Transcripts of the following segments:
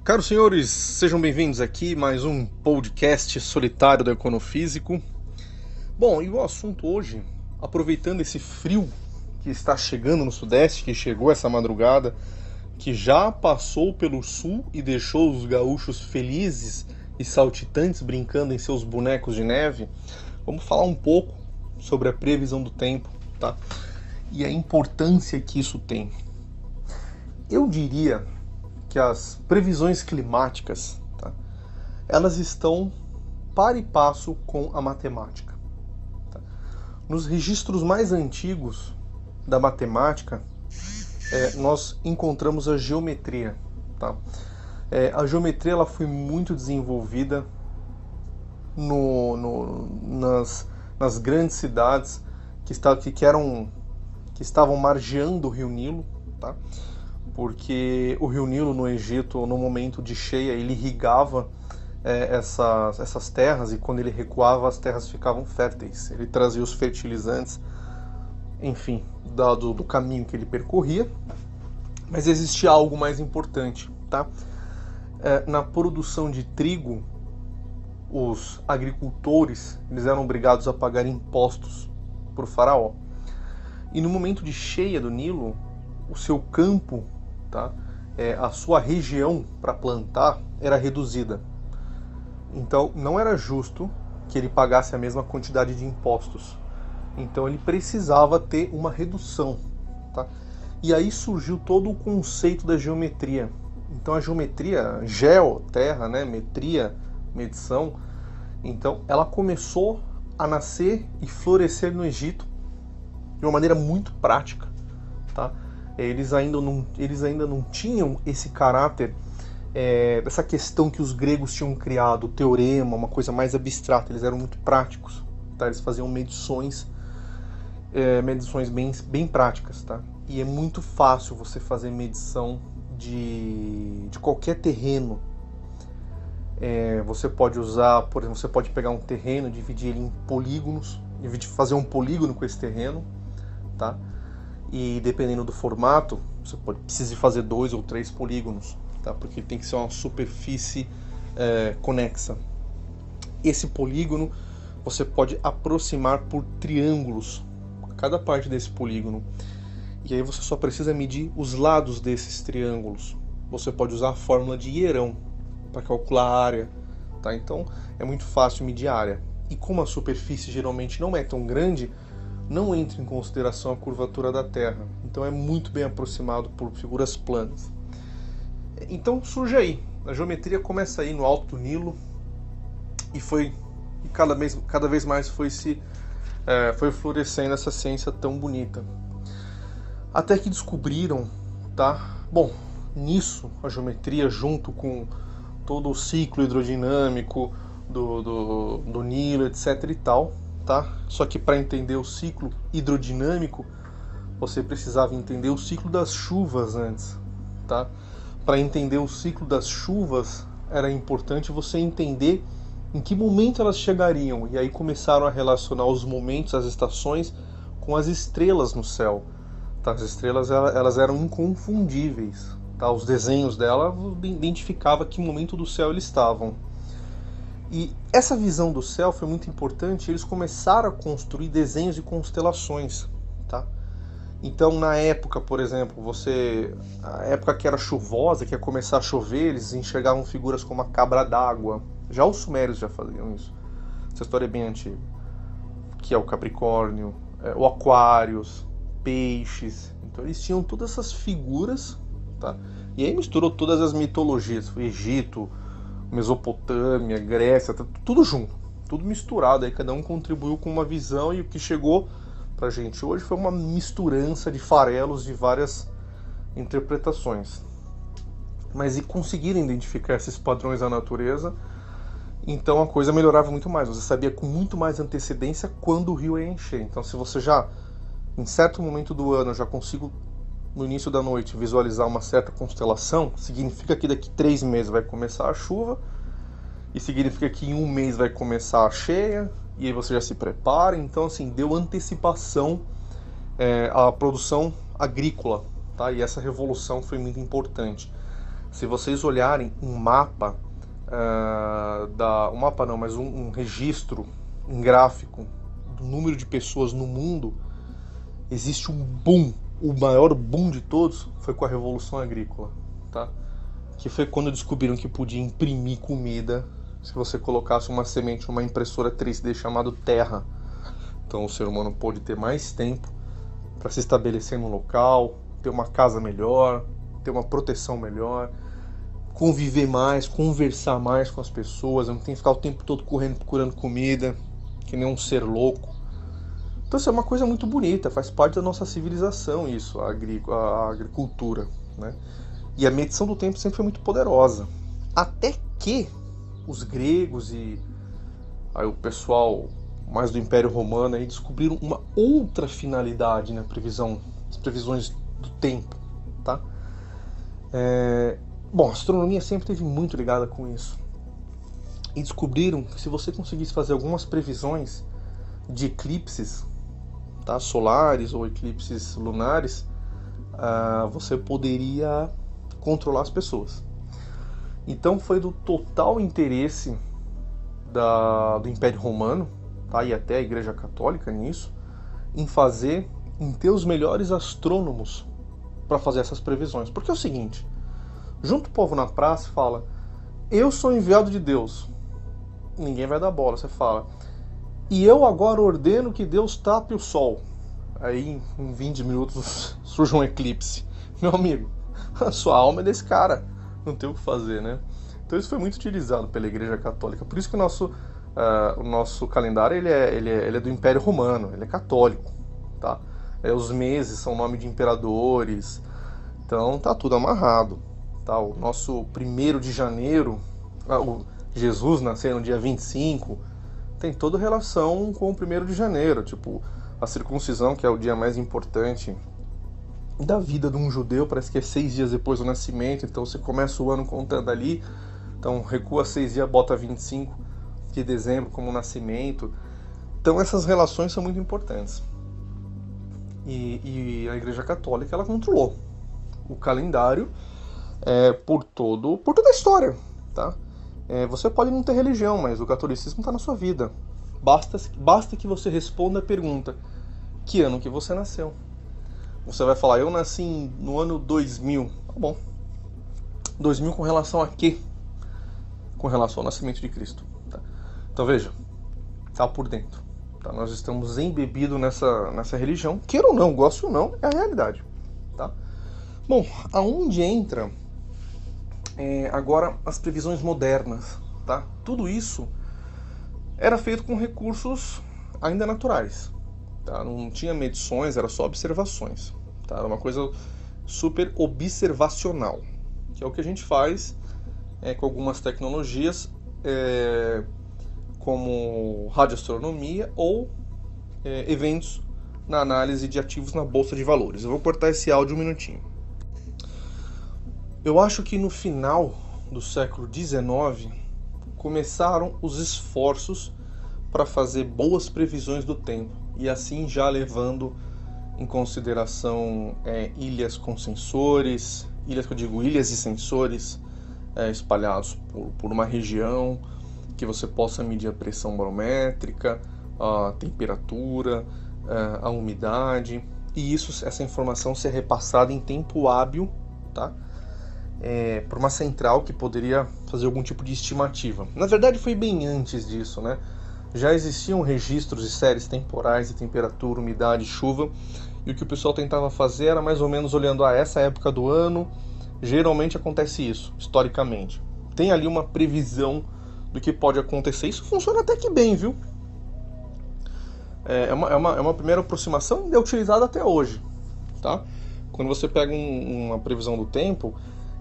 Caros senhores, sejam bem-vindos aqui a mais um podcast solitário do Econofísico. Bom, e o assunto hoje, aproveitando esse frio que está chegando no Sudeste, que chegou essa madrugada, que já passou pelo Sul e deixou os gaúchos felizes e saltitantes brincando em seus bonecos de neve, vamos falar um pouco sobre a previsão do tempo, tá? E a importância que isso tem. Eu diria que as previsões climáticas, tá, elas estão par e passo com a matemática. Tá? Nos registros mais antigos da matemática, nós encontramos a geometria. Tá? A geometria ela foi muito desenvolvida nas grandes cidades que estavam margeando o Rio Nilo, tá? Porque o Rio Nilo no Egito, no momento de cheia, ele irrigava essas terras, e quando ele recuava, as terras ficavam férteis. Ele trazia os fertilizantes, enfim, do caminho que ele percorria. Mas existia algo mais importante, tá? Na produção de trigo, os agricultores eles eram obrigados a pagar impostos para o faraó. E no momento de cheia do Nilo, o seu campo, tá, a sua região para plantar era reduzida. Então não era justo que ele pagasse a mesma quantidade de impostos. Então ele precisava ter uma redução. Tá? E aí surgiu todo o conceito da geometria. Então a geometria, terra, né, metria, medição, então ela começou a nascer e florescer no Egito de uma maneira muito prática. Tá? Eles ainda não tinham esse caráter, essa questão que os gregos tinham criado, o teorema, uma coisa mais abstrata. Eles eram muito práticos, tá? Eles faziam medições bem práticas, tá? E é muito fácil você fazer medição de qualquer terreno. Você pode usar, por exemplo, você pode pegar um terreno, dividir ele em polígonos, fazer um polígono com esse terreno, tá? E dependendo do formato, você precisa fazer 2 ou 3 polígonos, tá? Porque tem que ser uma superfície conexa. Esse polígono você pode aproximar por triângulos, cada parte desse polígono. E aí você só precisa medir os lados desses triângulos. Você pode usar a fórmula de Hierão para calcular a área, tá? Então é muito fácil medir a área. E como a superfície geralmente não é tão grande, não entra em consideração a curvatura da Terra. Então é muito bem aproximado por figuras planas. Então surge aí, a geometria começa aí no alto do Nilo e cada vez mais foi florescendo essa ciência tão bonita. Até que descobriram, tá? Bom, nisso a geometria, junto com todo o ciclo hidrodinâmico do Nilo, etc e tal, tá? Só que para entender o ciclo hidrodinâmico, você precisava entender o ciclo das chuvas antes, tá? Para entender o ciclo das chuvas, era importante você entender em que momento elas chegariam. E aí começaram a relacionar os momentos, as estações, com as estrelas no céu. Tá? As estrelas elas eram inconfundíveis. Tá? Os desenhos dela identificavam que momento do céu eles estavam. E essa visão do céu foi muito importante. Eles começaram a construir desenhos de constelações, tá? Então, na época, por exemplo, a época que era chuvosa, que ia começar a chover, eles enxergavam figuras como a cabra d'água. Já os sumérios já faziam isso. Essa história é bem antiga. Que é o Capricórnio, o Aquários, peixes. Então, eles tinham todas essas figuras, tá? E aí misturou todas as mitologias, o Egito, Mesopotâmia, Grécia, tudo junto, tudo misturado. Aí cada um contribuiu com uma visão, e o que chegou pra gente hoje foi uma misturança de farelos de várias interpretações. Mas e conseguiram identificar esses padrões da natureza, então a coisa melhorava muito mais. Você sabia com muito mais antecedência quando o rio ia encher. Então se você já, em certo momento do ano, eu já consigo no início da noite visualizar uma certa constelação, significa que daqui 3 meses vai começar a chuva, e significa que em 1 mês vai começar a cheia, e aí você já se prepara. Então assim, deu antecipação à produção agrícola, tá? E essa revolução foi muito importante. Se vocês olharem um mapa, um mapa não, mas um registro, um gráfico do número de pessoas no mundo, existe um boom. O maior boom de todos foi com a Revolução Agrícola, tá? Que foi quando descobriram que podia imprimir comida se você colocasse uma semente numa impressora 3D chamada Terra. Então o ser humano pôde ter mais tempo para se estabelecer no local, ter uma casa melhor, ter uma proteção melhor, conviver mais, conversar mais com as pessoas, não tem que ficar o tempo todo correndo procurando comida, que nem um ser louco. Então isso é uma coisa muito bonita, faz parte da nossa civilização isso, a agricultura, né? E a medição do tempo sempre foi muito poderosa. Até que os gregos e aí o pessoal mais do Império Romano aí descobriram uma outra finalidade na previsão, as previsões do tempo, tá? Bom, a astronomia sempre esteve muito ligada com isso. E descobriram que se você conseguisse fazer algumas previsões de eclipses, tá, solares ou eclipses lunares, você poderia controlar as pessoas. Então foi do total interesse do Império Romano, tá, e até a Igreja Católica nisso, em ter os melhores astrônomos para fazer essas previsões. Porque é o seguinte, junta o povo na praça e fala: eu sou enviado de Deus. Ninguém vai dar bola, você fala: e eu agora ordeno que Deus tape o sol. Aí em 20 minutos surge um eclipse. Meu amigo, a sua alma é desse cara, não tem o que fazer, né? Então isso foi muito utilizado pela Igreja Católica. Por isso que o nosso calendário ele é do Império Romano, ele é católico, tá? Os meses são nome de imperadores, então tá tudo amarrado, tá? O nosso 1º de janeiro, Jesus nasceu no dia 25, tem toda relação com o 1º de janeiro, tipo a circuncisão, que é o dia mais importante da vida de um judeu, parece que é 6 dias depois do nascimento, então você começa o ano contando ali, então recua 6 dias, bota 25 de dezembro como nascimento. Então essas relações são muito importantes. E a Igreja Católica, ela controlou o calendário por toda a história, tá? Você pode não ter religião, mas o catolicismo está na sua vida. Basta que você responda a pergunta: que ano que você nasceu? Você vai falar: eu nasci no ano 2000. Tá bom. 2000 com relação a quê? Com relação ao nascimento de Cristo. Tá? Então veja, tá por dentro. Tá? Nós estamos embebidos nessa religião. Queira ou não, goste ou não, é a realidade. Tá? Bom, aonde entra agora as previsões modernas? Tá? Tudo isso era feito com recursos ainda naturais. Tá? Não tinha medições, era só observações. Tá? Era uma coisa super observacional, que é o que a gente faz com algumas tecnologias, como radioastronomia ou eventos na análise de ativos na Bolsa de Valores. Eu vou cortar esse áudio um minutinho. Eu acho que no final do século XIX começaram os esforços para fazer boas previsões do tempo, e assim já levando em consideração ilhas com sensores, ilhas e sensores espalhados por uma região, que você possa medir a pressão barométrica, a temperatura, a umidade, e essa informação ser repassada em tempo hábil, tá? Por uma central que poderia fazer algum tipo de estimativa. Na verdade foi bem antes disso, né? Já existiam registros de séries temporais de temperatura, umidade, chuva, e o que o pessoal tentava fazer era mais ou menos olhando essa época do ano, geralmente acontece isso, historicamente. Tem ali uma previsão do que pode acontecer. Isso funciona até que bem, viu? É uma primeira aproximação e é utilizada até hoje, tá? Quando você pega uma previsão do tempo,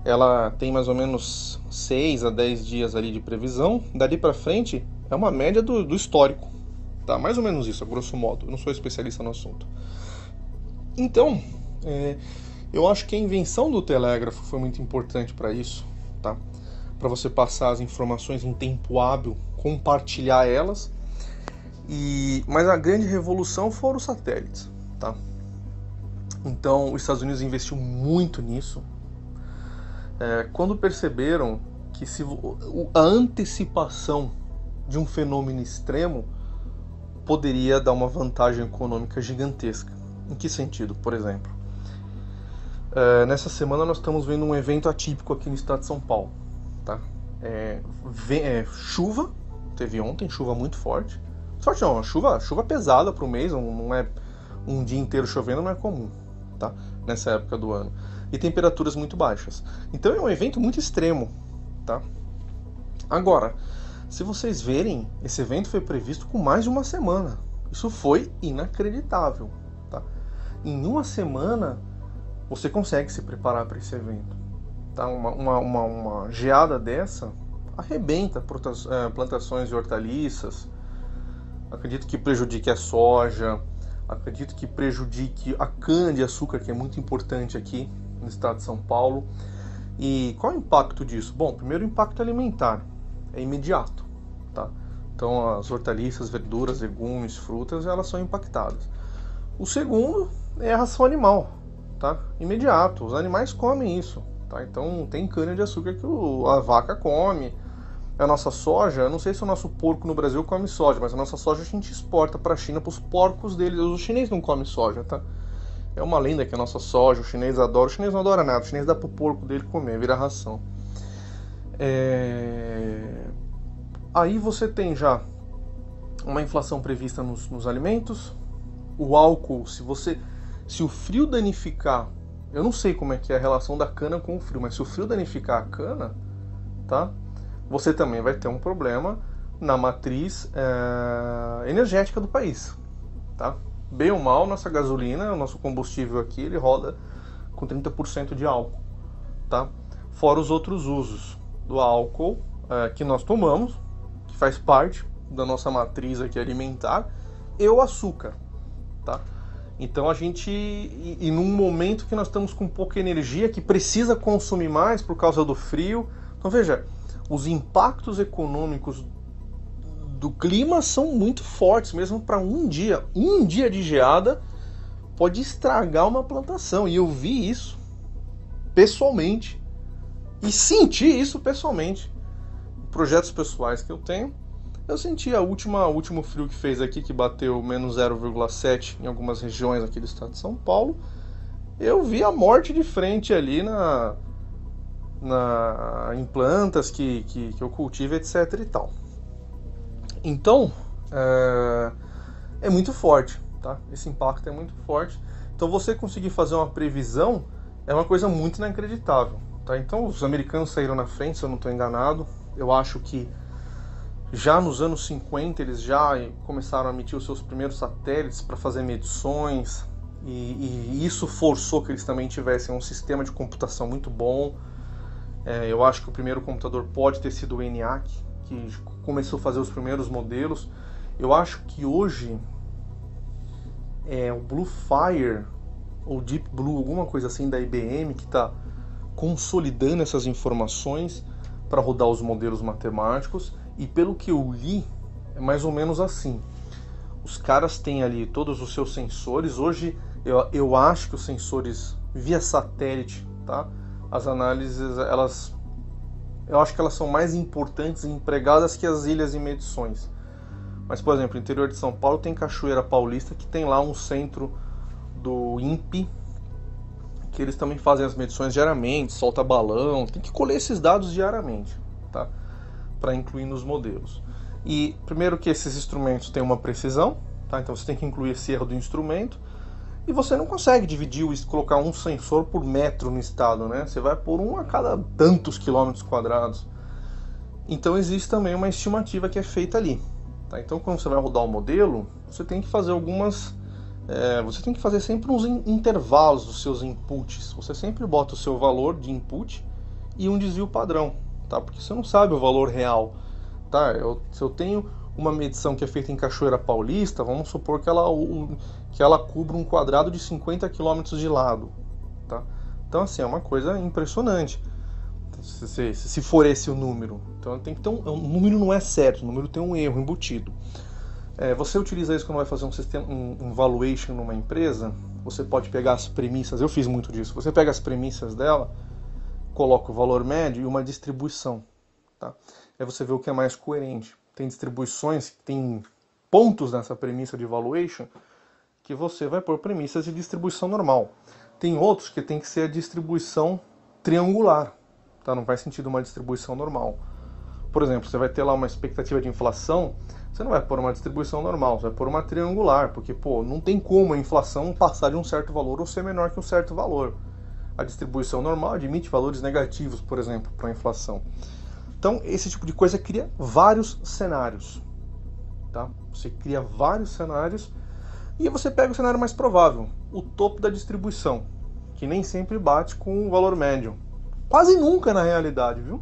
ela tem mais ou menos 6 a 10 dias ali de previsão, dali para frente é uma média do histórico, tá? Mais ou menos isso, a grosso modo. Eu não sou especialista no assunto. Então, eu acho que a invenção do telégrafo foi muito importante para isso, tá? Para você passar as informações em tempo hábil, compartilhar elas. Mas a grande revolução foram os satélites, tá? Então, os Estados Unidos investiu muito nisso. quando perceberam que a antecipação de um fenômeno extremo poderia dar uma vantagem econômica gigantesca. Em que sentido? Por exemplo, nessa semana nós estamos vendo um evento atípico aqui no estado de São Paulo. Tá? Chuva, teve ontem, chuva muito forte. Forte não, chuva pesada para o mês, não é um dia inteiro chovendo, não é comum, tá? Nessa época do ano. E temperaturas muito baixas. Então é um evento muito extremo, tá? Agora, se vocês verem, esse evento foi previsto com mais de uma semana. Isso foi inacreditável, tá? Em uma semana, você consegue se preparar para esse evento. Tá? Uma geada dessa arrebenta plantações de hortaliças. Acredito que prejudique a soja, acredito que prejudique a cana-de-açúcar, que é muito importante aqui no estado de São Paulo. E qual é o impacto disso? Bom, primeiro o impacto alimentar é imediato, tá? Então as hortaliças, verduras, legumes, frutas, elas são impactadas. O segundo é a ração animal, tá? Imediato, os animais comem isso, tá? Então tem cana-de-açúcar que a vaca come. A nossa soja, eu não sei se o nosso porco no Brasil come soja, mas a nossa soja a gente exporta para a China, para os porcos deles. O chinês não come soja, tá? É uma lenda que a nossa soja, o chinês adora. O chinês não adora nada, o chinês dá pro porco dele comer, vira ração. Aí você tem já uma inflação prevista nos alimentos. O álcool, se o frio danificar, eu não sei como é que é a relação da cana com o frio, mas se o frio danificar a cana, tá? Você também vai ter um problema na matriz energética do país, tá? Bem ou mal, nossa gasolina, o nosso combustível aqui, ele roda com 30% de álcool, tá? Fora os outros usos do álcool que nós tomamos, que faz parte da nossa matriz aqui alimentar, e o açúcar, tá? Então a gente, e num momento que nós estamos com pouca energia, que precisa consumir mais por causa do frio, então veja, os impactos econômicos do clima são muito fortes, mesmo para um dia. Um dia de geada pode estragar uma plantação. E eu vi isso pessoalmente. E senti isso pessoalmente. Projetos pessoais que eu tenho, eu senti o último frio que fez aqui, que bateu menos 0,7 em algumas regiões aqui do estado de São Paulo. Eu vi a morte de frente ali em plantas que eu cultivo, etc e tal. Então, é muito forte, tá? Esse impacto é muito forte. Então, você conseguir fazer uma previsão é uma coisa muito inacreditável, tá? Então, os americanos saíram na frente, se eu não estou enganado. Eu acho que já nos anos 50 eles já começaram a emitir os seus primeiros satélites para fazer medições, e isso forçou que eles também tivessem um sistema de computação muito bom. Eu acho que o primeiro computador pode ter sido o ENIAC, que começou a fazer os primeiros modelos. Eu acho que hoje o Bluefire ou Deep Blue, alguma coisa assim da IBM, que está consolidando essas informações para rodar os modelos matemáticos. E pelo que eu li, é mais ou menos assim. Os caras têm ali todos os seus sensores. Hoje eu acho que os sensores via satélite, tá? As análises, eu acho que elas são mais importantes e empregadas que as ilhas e medições. Mas, por exemplo, no interior de São Paulo tem Cachoeira Paulista, que tem lá um centro do INPE, que eles também fazem as medições diariamente, solta balão, tem que colher esses dados diariamente, tá? Para incluir nos modelos. E primeiro que esses instrumentos têm uma precisão, tá? Então você tem que incluir esse erro do instrumento. E você não consegue dividir isso, colocar um sensor por metro no estado, né? Você vai pôr um a cada tantos quilômetros quadrados. Então existe também uma estimativa que é feita ali, tá? Então quando você vai rodar o modelo, você tem que fazer você tem que fazer sempre uns intervalos dos seus inputs. Você sempre bota o seu valor de input e um desvio padrão, tá? Porque você não sabe o valor real, tá? Se eu tenho uma medição que é feita em Cachoeira Paulista, vamos supor que ela cubra um quadrado de 50 km de lado, tá? Então assim, é uma coisa impressionante se for esse o número. Então tem que ter o número não é certo, o número tem um erro embutido. Você utiliza isso quando vai fazer um valuation numa empresa. Você pode pegar as premissas, eu fiz muito disso. Você pega as premissas dela coloca o valor médio e uma distribuição. Tá? Aí você vê o que é mais coerente. Tem distribuições, tem pontos nessa premissa de valuation que você vai pôr premissas de distribuição normal. Tem outros que tem que ser a distribuição triangular. Tá? Não faz sentido uma distribuição normal. Por exemplo, você vai ter lá uma expectativa de inflação, você não vai pôr uma distribuição normal, você vai pôr uma triangular, porque não tem como a inflação passar de um certo valor ou ser menor que um certo valor. A distribuição normal admite valores negativos, por exemplo, para a inflação. Então, esse tipo de coisa cria vários cenários. Tá? Você cria vários cenários e você pega o cenário mais provável, o topo da distribuição, que nem sempre bate com o valor médio. Quase nunca na realidade, viu?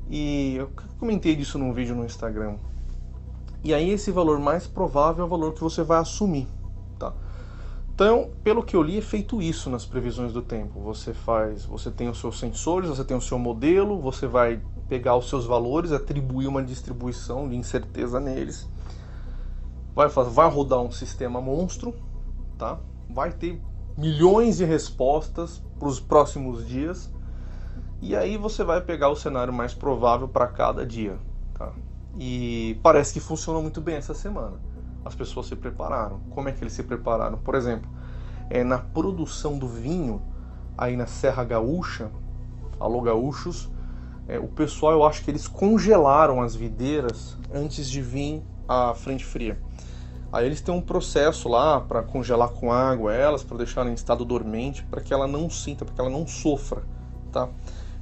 E eu comentei disso num vídeo no Instagram. E aí esse valor mais provável é o valor que você vai assumir. Tá? Então, pelo que eu li, é feito isso nas previsões do tempo. Você tem os seus sensores, você tem o seu modelo, você vai pegar os seus valores, atribuir uma distribuição de incerteza neles. Vai rodar um sistema monstro, tá? Vai ter milhões de respostas para os próximos dias. E aí você vai pegar o cenário mais provável para cada dia. Tá? E parece que funcionou muito bem essa semana. As pessoas se prepararam. Como é que eles se prepararam? Por exemplo, na produção do vinho, aí na Serra Gaúcha, alô gaúchos, o pessoal, eu acho que eles congelaram as videiras antes de vir a frente fria. Aí eles têm um processo lá para congelar com água elas, para deixar em estado dormente, para que ela não sinta, para que ela não sofra. Tá?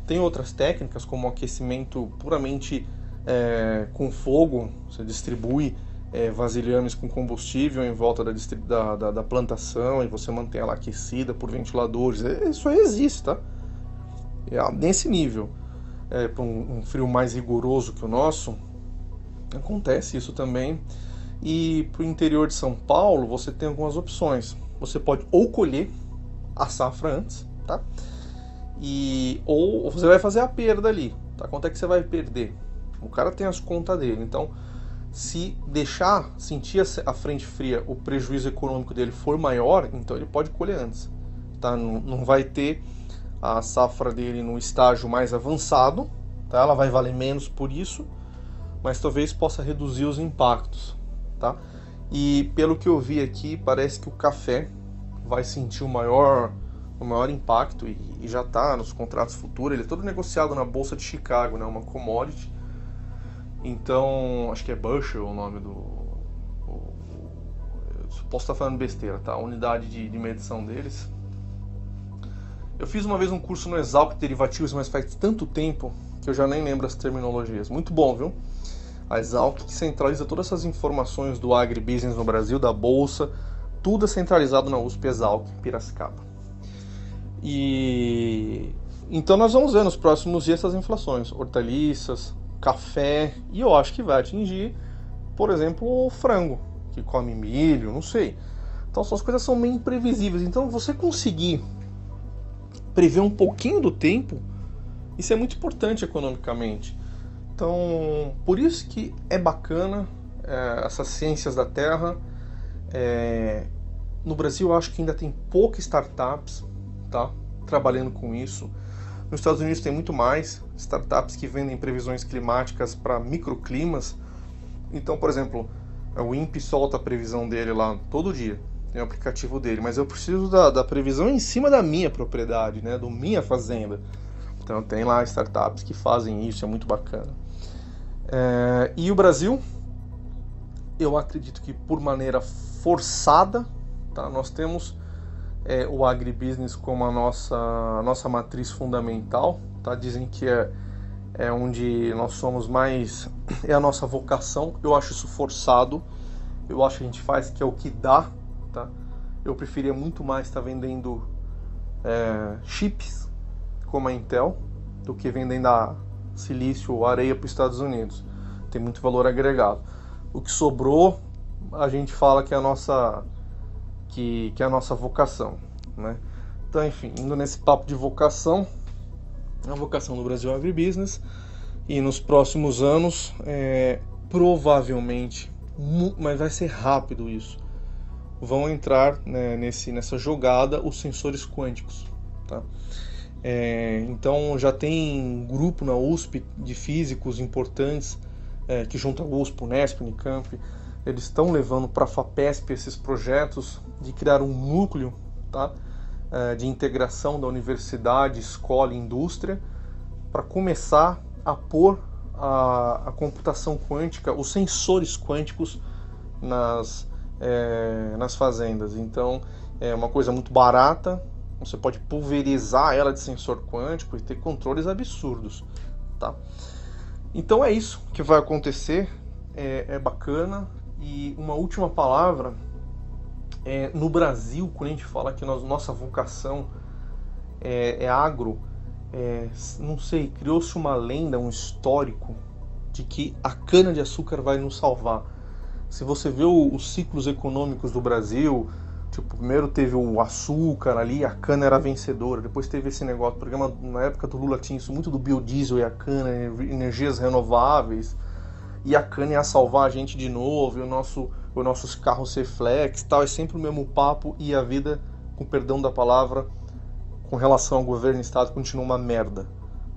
Tem outras técnicas, como o aquecimento puramente com fogo. Você distribui vasilhames com combustível em volta da plantação e você mantém ela aquecida por ventiladores. Isso aí existe, tá? Nesse nível, para um frio mais rigoroso que o nosso, acontece isso também. E para o interior de São Paulo, você tem algumas opções. Você pode ou colher a safra antes, tá? Ou você vai fazer a perda ali, tá? Quanto é que você vai perder? O cara tem as contas dele, então se deixar sentir a frente fria, o prejuízo econômico dele for maior, então ele pode colher antes, tá? Não vai ter a safra dele no estágio mais avançado, tá? Ela vai valer menos por isso, mas talvez possa reduzir os impactos, tá? E pelo que eu vi aqui, parece que o café vai sentir o maior impacto e já está nos contratos futuros. Ele é todo negociado na Bolsa de Chicago, né? Uma commodity. Então, acho que é Bushel o nome posso estar falando besteira, tá? A unidade de medição deles. Eu fiz uma vez um curso no Exalc de derivativos, mas faz tanto tempo que eu já nem lembro as terminologias. Muito bom, viu? A Exalc que centraliza todas essas informações do agribusiness no Brasil, da Bolsa, tudo é centralizado na USP Exalc, Piracicaba. E então nós vamos ver nos próximos dias essas inflações, hortaliças, café, e eu acho que vai atingir, por exemplo, o frango, que come milho, não sei. Então essas coisas são meio imprevisíveis. Então você conseguir prever um pouquinho do tempo, isso é muito importante economicamente. Então, por isso que é bacana essas ciências da terra. No Brasil, eu acho que ainda tem poucas startups, tá, trabalhando com isso. Nos Estados Unidos tem muito mais startups que vendem previsões climáticas para microclimas. Então, por exemplo, o INPE solta a previsão dele lá todo dia, tem o aplicativo dele, mas eu preciso da previsão em cima da minha propriedade, né, da minha fazenda. Então tem lá startups que fazem isso, é muito bacana. E o Brasil, eu acredito que por maneira forçada, tá, nós temos o agribusiness como a nossa matriz fundamental, tá? Dizem que é onde nós somos mais, é a nossa vocação. Eu acho isso forçado, eu acho que a gente faz que é o que dá, tá? Eu preferia muito mais estar vendendo chips como a Intel do que vendendo silício ou areia para os Estados Unidos. Tem muito valor agregado. O que sobrou, a gente fala que é a nossa vocação, né? Então, enfim, indo nesse papo de vocação, a vocação do Brasil é o agribusiness, e nos próximos anos, provavelmente, mas vai ser rápido isso, vão entrar, né, nessa jogada os sensores quânticos, tá? Então já tem grupo na USP de físicos importantes, que junta a USP, Unesp, Unicamp. Eles estão levando para a FAPESP esses projetos de criar um núcleo, tá? De integração da universidade, escola e indústria, para começar a pôr a computação quântica, os sensores quânticos nas fazendas. Então é uma coisa muito barata, você pode pulverizar ela de sensor quântico e ter controles absurdos, tá? Então é isso que vai acontecer, é bacana. E uma última palavra, no Brasil, quando a gente fala que nossa vocação é agro, não sei, criou-se uma lenda, um histórico de que a cana-de-açúcar vai nos salvar. Se você vê os ciclos econômicos do Brasil, tipo, primeiro teve o açúcar ali, a cana era vencedora, depois teve esse negócio, o programa na época do Lula tinha isso muito do biodiesel e a cana, energias renováveis, e a cana ia salvar a gente de novo, e os nossos carros reflex e tal, é sempre o mesmo papo, e a vida, com perdão da palavra, com relação ao governo e estado, continua uma merda,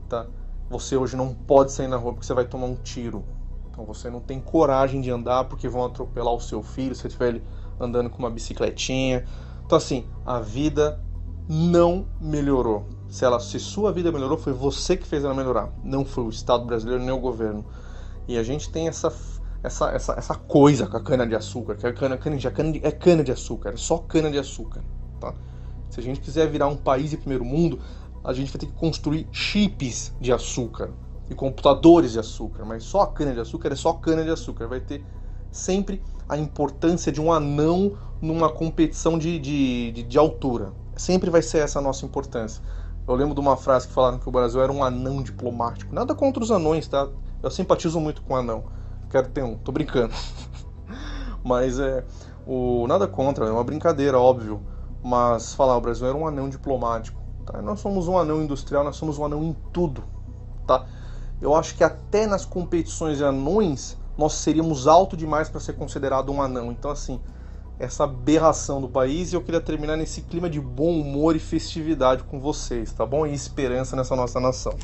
tá? Você hoje não pode sair na rua porque você vai tomar um tiro. Então você não tem coragem de andar porque vão atropelar o seu filho, se você estiver ele andando com uma bicicletinha. Então assim, a vida não melhorou. Se sua vida melhorou, foi você que fez ela melhorar. Não foi o Estado brasileiro nem o governo. E a gente tem essa coisa com a cana-de-açúcar, que a cana-de-açúcar, é só cana-de-açúcar, tá? Se a gente quiser virar um país de primeiro mundo, a gente vai ter que construir chips de açúcar e computadores de açúcar, mas só a cana-de-açúcar é só cana-de-açúcar. Vai ter sempre a importância de um anão numa competição de altura. Sempre vai ser essa a nossa importância. Eu lembro de uma frase que falaram que o Brasil era um anão diplomático. Nada contra os anões, tá? Eu simpatizo muito com o anão. Quero ter um, tô brincando. Mas nada contra, é uma brincadeira, óbvio. Mas falar, o Brasil era um anão diplomático, tá? Nós somos um anão industrial, nós somos um anão em tudo, tá? Eu acho que até nas competições de anões nós seríamos alto demais para ser considerado um anão. Então assim, essa aberração do país, e eu queria terminar nesse clima de bom humor e festividade com vocês, tá bom? E esperança nessa nossa nação.